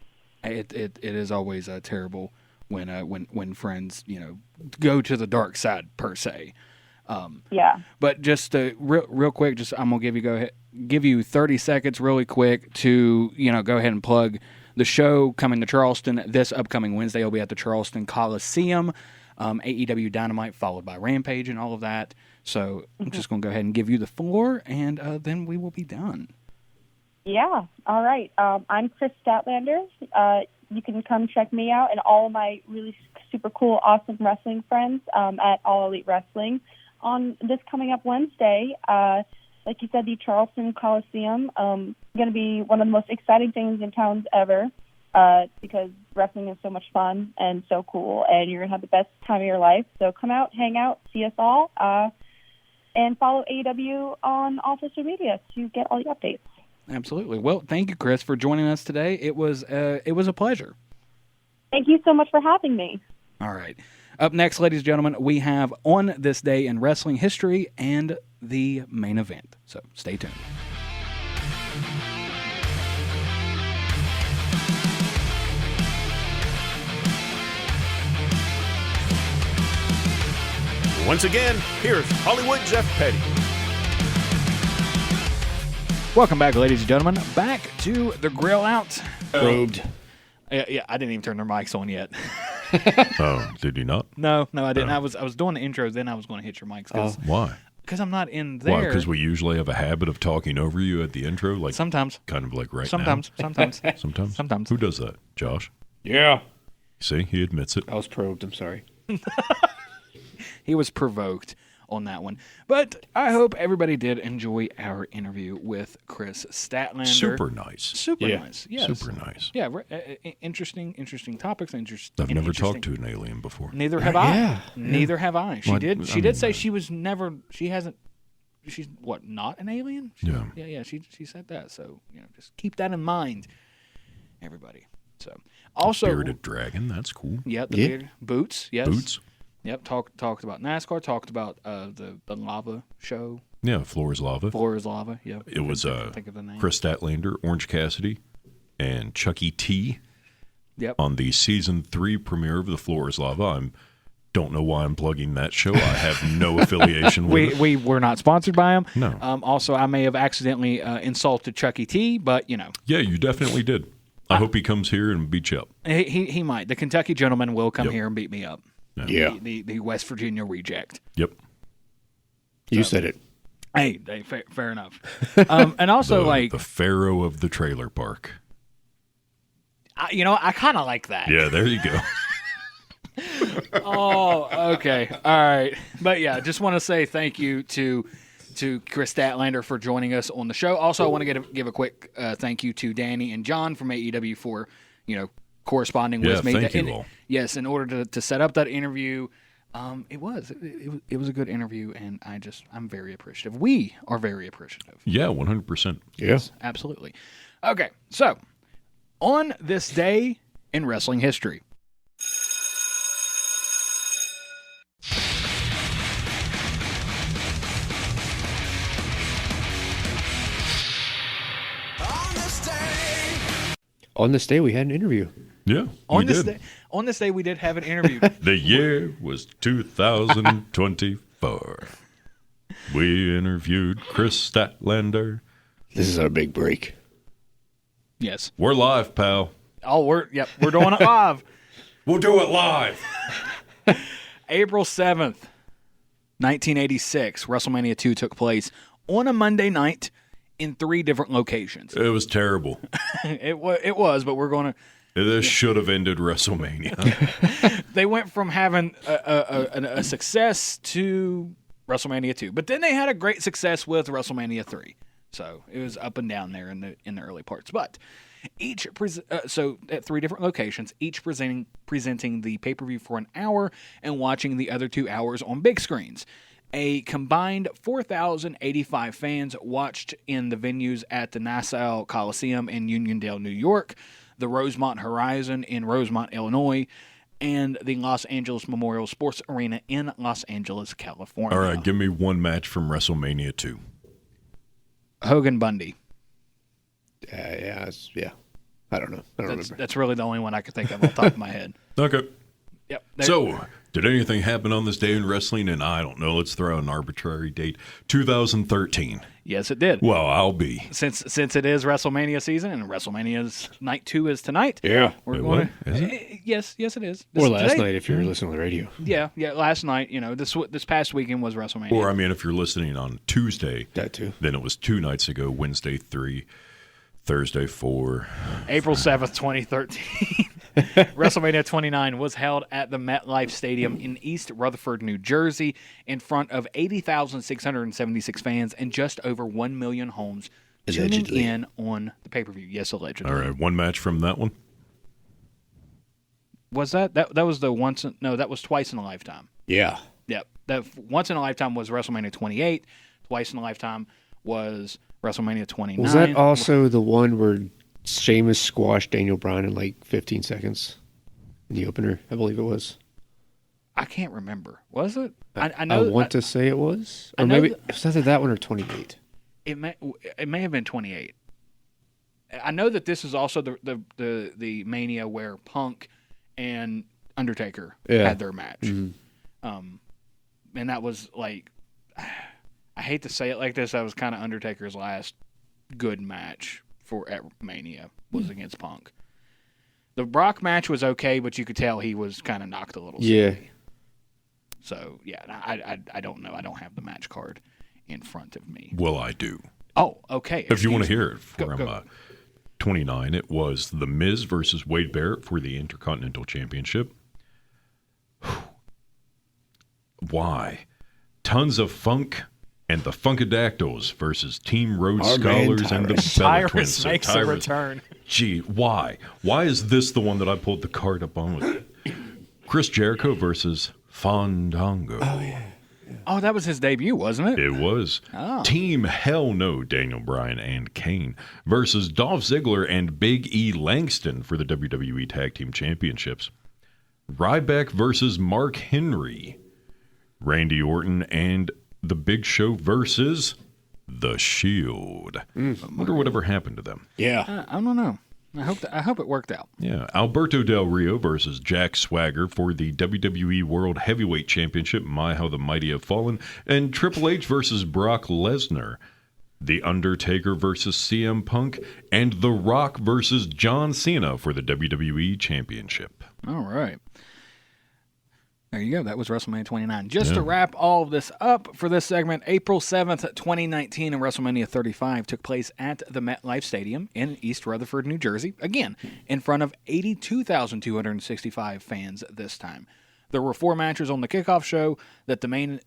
it is always terrible when friends go to the dark side per se. Yeah. But just real quick, I'm gonna give you 30 seconds really quick to go ahead and plug the show coming to Charleston this upcoming Wednesday. Will be at the Charleston Coliseum. AEW Dynamite followed by Rampage and all of that. So I'm just going to go ahead and give you the floor, and then we will be done. Yeah. All right. I'm Kris Statlander. You can come check me out and all of my really super cool, awesome wrestling friends at All Elite Wrestling on this coming up Wednesday. Like you said, the Charleston Coliseum, going to be one of the most exciting things in town ever because wrestling is so much fun and so cool, and you're going to have the best time of your life. So come out, hang out, see us all, and follow AEW on all social media to get all the updates. Absolutely. Well, thank you, Kris, for joining us today. It was a pleasure. Thank you so much for having me. All right. Up next, ladies and gentlemen, we have On This Day in Wrestling History and the main event. So stay tuned. Once again, here's Hollywood Jeff Petty. Welcome back, ladies and gentlemen. Back to the Grill Out. Probed. Yeah, I didn't even turn their mics on yet. Oh, did you not? No, I didn't. I was doing the intros, then I was going to hit your mics. Why? Because I'm not in there. Why? Because we usually have a habit of talking over you at the intro, like sometimes, kind of like right sometimes. Sometimes. Who does that? Josh? Yeah. See, he admits it. I was probed. I'm sorry. He was provoked on that one. But I hope everybody did enjoy our interview with Kris Statander. Super nice. Super nice. Yes. Super nice. Yeah. Interesting topics. I've never talked to an alien before. Neither have I. Yeah. Neither have I. She did. She I did mean, say she was never. She hasn't. She's what? Not an alien. Yeah. She said that. So just keep that in mind, everybody. So also bearded dragon. That's cool. Yeah. The beard boots. Yes. Boots. Yep, talked about NASCAR, talked about the lava show. Yeah, Floor is Lava. Floor is Lava, yeah. It was think of the name. Kris Statlander, Orange Cassidy, and Chucky T. Yep. On the season 3 premiere of The Floor is Lava. I don't know why I'm plugging that show. I have no affiliation with it. We were not sponsored by him. No. Also, I may have accidentally insulted Chucky T, but Yeah, you definitely did. I hope he comes here and beats you up. He might. The Kentucky gentleman will come here and beat me up. Yeah. The West Virginia reject. Yep. You said it. Hey, fair enough. And also, the Pharaoh of the trailer park. I kind of like that. Yeah, there you go. Oh, okay. All right. But yeah, just want to say thank you to Kris Statlander for joining us on the show. Also, I want to give a quick thank you to Danny and John from AEW for, corresponding with me. Thank you all. Yes, in order to set up that interview, it was a good interview, and I'm very appreciative. We are very appreciative. Yeah, 100%. Yes, absolutely. Okay, so on this day in wrestling history. On this day, we had an interview. Yeah, on this day, we did have an interview. The year was 2024. We interviewed Kris Statlander. This is our big break. Yes, we're live, pal. Oh, we're doing it live. We'll do it live. April 7th, 1986, WrestleMania 2 took place on a Monday night in 3 different locations. It was terrible. It was, but we're going to... This should have ended WrestleMania. They went from having a success to WrestleMania 2, but then they had a great success with WrestleMania 3. So it was up and down there in the early parts. But so at 3 different locations, each presenting the pay-per-view for an hour and watching the other 2 hours on big screens. A combined 4,085 fans watched in the venues at the Nassau Coliseum in Uniondale, New York, the Rosemont Horizon in Rosemont, Illinois, and the Los Angeles Memorial Sports Arena in Los Angeles, California. All right, give me one match from WrestleMania 2. Hogan Bundy. Yeah. I don't know. I don't remember. That's really the only one I could think of off the top of my head. Okay. Yep. So, did anything happen on this day in wrestling? And I don't know. Let's throw out an arbitrary date. 2013. Yes, it did. Well, I'll be. Since it is WrestleMania season and WrestleMania's night 2 is tonight. Yeah. We're Wait, going what? Is it? Yes, it is. Or last night if you're listening on the radio. Yeah, last night, this past weekend was WrestleMania. Or, I mean, if you're listening on Tuesday. That too. Then it was 2 nights ago, Wednesday 3, Thursday 4. April 7th, 2013. WrestleMania 29 was held at the MetLife Stadium in East Rutherford, New Jersey, in front of 80,676 fans and just over 1 million homes tuning in on the pay-per-view. Yes, allegedly. All right, one match from that one. Was that was the once? No, that was twice in a lifetime. Yeah. Yep. That once in a lifetime was WrestleMania 28. Twice in a lifetime was WrestleMania 29. Was that also the one where Sheamus squashed Daniel Bryan in like 15 seconds in the opener? I believe it was. I can't remember. Was it? I want to say it was. Or maybe it was either that one or 28. It may have been 28. I know that this is also the Mania where Punk and Undertaker had their match. Mm-hmm. and that was like, I hate to say it like this, that was kind of Undertaker's last good match at Mania was against Punk. The Brock match was okay, but you could tell he was kind of knocked a little. Yeah. Silly. So yeah, I don't know. I don't have the match card in front of me. Well, I do. Oh, okay. If you want to hear it from go. 29, it was The Miz versus Wade Barrett for the Intercontinental Championship. Why? Tons of Funk and the Funkadactyls versus Team Rhodes Scholars and the Bella Twins. Tyrus makes a return. Gee, why? Why is this the one that I pulled the card up on with? Chris Jericho versus Fandango. Oh, yeah. Oh, that was his debut, wasn't it? It was. Oh. Team Hell No, Daniel Bryan and Kane versus Dolph Ziggler and Big E Langston for the WWE Tag Team Championships. Ryback versus Mark Henry. Randy Orton and The Big Show versus The Shield. I wonder whatever happened to them. Yeah. I don't know. I hope it worked out. Yeah, Alberto Del Rio versus Jack Swagger for the WWE World Heavyweight Championship. My, how the mighty have fallen. And Triple H versus Brock Lesnar. The Undertaker versus CM Punk. And The Rock versus John Cena for the WWE Championship. All right. There you go. That was WrestleMania 29. Just to wrap all of this up for this segment, April 7th, 2019, and WrestleMania 35 took place at the MetLife Stadium in East Rutherford, New Jersey. Again, in front of 82,265 fans this time. There were 4 matches on the kickoff show that then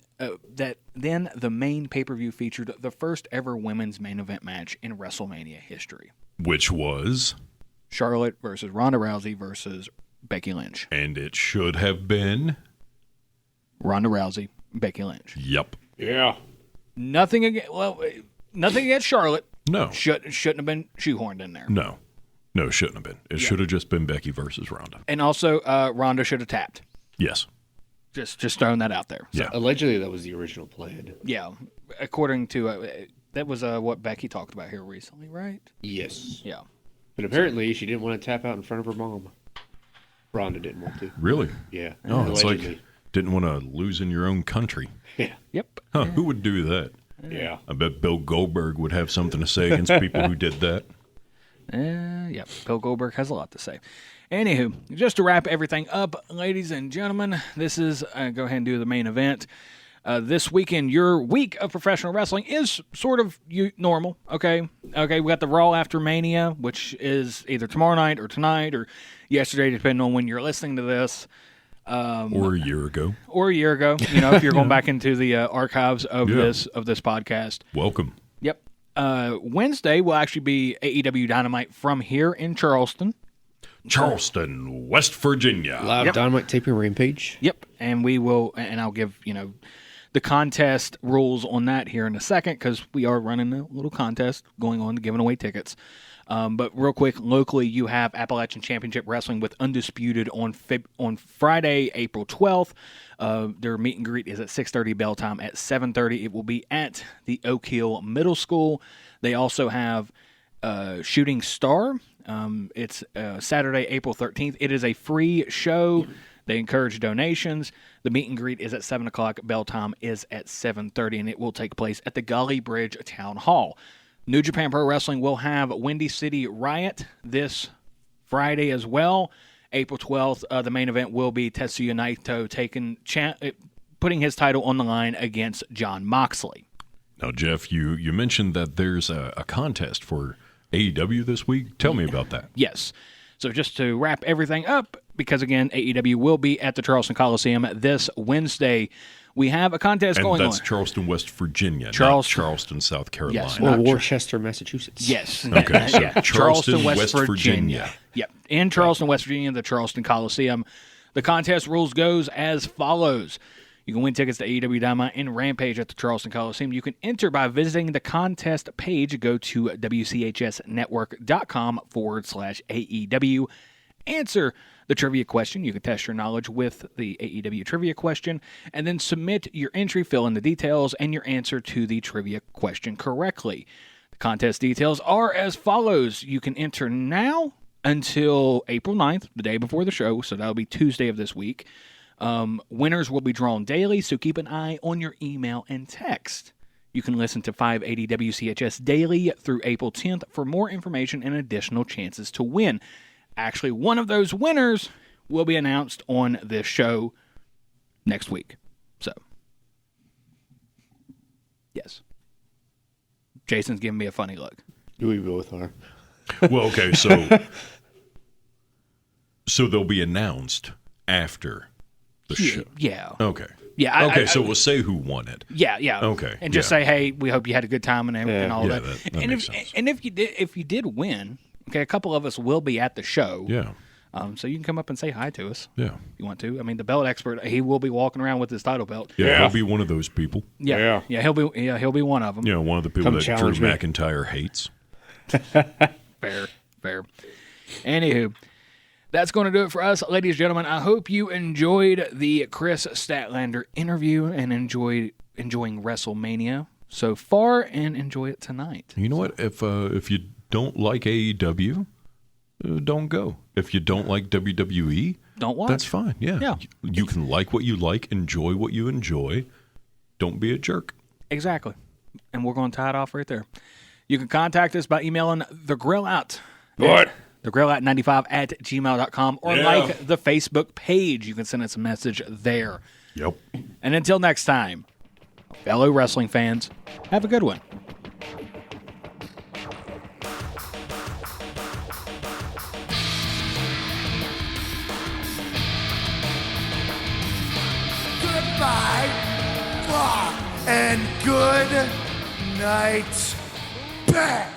the main pay-per-view featured the first ever women's main event match in WrestleMania history. Which was? Charlotte versus Ronda Rousey versus Becky Lynch. And it should have been? Ronda Rousey, Becky Lynch. Yep. Yeah. Nothing against Charlotte. No. Shouldn't have been shoehorned in there. No, shouldn't have been. It should have just been Becky versus Ronda. And also, Ronda should have tapped. Yes. Just throwing that out there. So, yeah. Allegedly, that was the original plan. Yeah. According to, that was what Becky talked about here recently, right? Yes. Yeah. But apparently, she didn't want to tap out in front of her mom. Ronda didn't want to. Really? Yeah. Oh, it's like didn't want to lose in your own country. Yeah. Yep. Huh, who would do that? Yeah. I bet Bill Goldberg would have something to say against people who did that. Yep. Bill Goldberg has a lot to say. Anywho, just to wrap everything up, ladies and gentlemen, this is, go ahead and do the main event. This weekend, your week of professional wrestling is sort of normal, okay? Okay, we got the Raw after Mania, which is either tomorrow night or tonight or yesterday, depending on when you're listening to this. Or a year ago. If you're going back into the archives of this podcast. Welcome. Yep. Wednesday will actually be AEW Dynamite from here in Charleston, West Virginia. Live Dynamite taping Rampage. Yep. And we will, and I'll give, the contest rules on that here in a second because we are running a little contest going on, giving away tickets. But real quick, locally, you have Appalachian Championship Wrestling with Undisputed on Friday, April 12th. Their meet and greet is at 6:30, bell time at 7:30. It will be at the Oak Hill Middle School. They also have Shooting Star. It's Saturday, April 13th. It is a free show. They encourage donations. The meet and greet is at 7 o'clock. Bell time is at 7:30, and it will take place at the Golly Bridge Town Hall. New Japan Pro Wrestling will have Windy City Riot this Friday as well. April 12th, the main event will be Tetsuya Naito putting his title on the line against Jon Moxley. Now, Jeff, you mentioned that there's a contest for AEW this week. Tell me about that. Yes. So just to wrap everything up, because again, AEW will be at the Charleston Coliseum this Wednesday. We have a contest going on. And that's Charleston, West Virginia, not Charleston, South Carolina. Yes, or Worcester, Massachusetts. Yes. Okay, so Charleston, West Virginia. Yep. In Charleston, West Virginia, the Charleston Coliseum. The contest rules goes as follows. You can win tickets to AEW Dynamite and Rampage at the Charleston Coliseum. You can enter by visiting the contest page. Go to WCHSnetwork.com/AEW. Answer the trivia question. You can test your knowledge with the AEW trivia question, and then submit your entry, fill in the details, and your answer to the trivia question correctly. The contest details are as follows. You can enter now until April 9th, the day before the show, so that'll be Tuesday of this week. Winners will be drawn daily, so keep an eye on your email and text. You can listen to 580 WCHS daily through April 10th for more information and additional chances to win. Actually, one of those winners will be announced on this show next week. So, yes. Jason's giving me a funny look. We both are. Well, okay, so they'll be announced after the show. Yeah. Okay. Yeah. Okay, so we'll say who won it. Yeah. Okay. And just say, hey, we hope you had a good time and all that. That and makes sense. if you did win, okay, a couple of us will be at the show. Yeah. So you can come up and say hi to us. Yeah. If you want to. I mean, the belt expert, he will be walking around with his title belt. Yeah, he'll be one of those people. Yeah, he'll be one of them. Yeah, one of the people Come that Drew challenge me. McIntyre hates. Fair. Anywho, that's going to do it for us, ladies and gentlemen. I hope you enjoyed the Kris Statlander interview and enjoying WrestleMania so far, and enjoy it tonight. You know what? If you don't like AEW, don't go. If you don't like WWE, don't watch. That's fine. Yeah. You can like what you like, enjoy what you enjoy. Don't be a jerk. Exactly. And we're going to tie it off right there. You can contact us by emailing thegrillout. What? thegrillout95@gmail.com or like the Facebook page. You can send us a message there. Yep. And until next time, fellow wrestling fans, have a good one. Goodbye, and good night, bad.